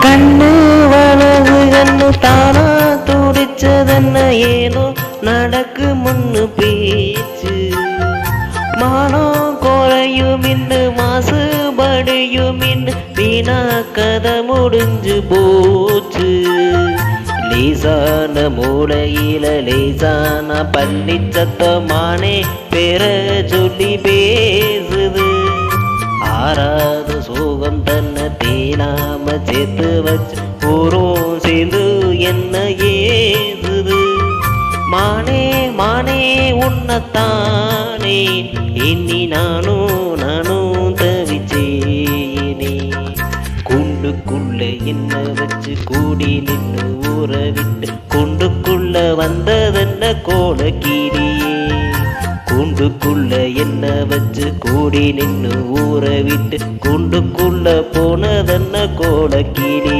கண்ணு வலது கண்ணு தானா துடிச்சதென்ன ஏனோ நடக்கு முன்னு பேச்சு மானம் குறையும் இன்னு மாசுபடியும் இன்னு வீணா கதை முடிஞ்சு போச்சு லேசான மூளையில லேசான பள்ளி சத்தமானே பெற சொல்லி பேசுது ஆறாத சோகம் தன்னை தேனாம சேர்த்து வச்சு ஊரும் சேர்ந்து என்ன ஏசுது மானே மானே உன்னத்தானே எண்ணி நானும் தவிச்சேனே கூண்டுக்குள்ள என்ன வச்சு கூடி நின்று ஊற விட்டு கூண்டுக்குள்ள வந்ததென்ன கோலக்கீரியே கூண்டுக்குள்ள என்ன வச்சு கூடி நின்று ஊற விட்டு கூண்டுக்குள்ள போனதென்ன கோலக்கீரி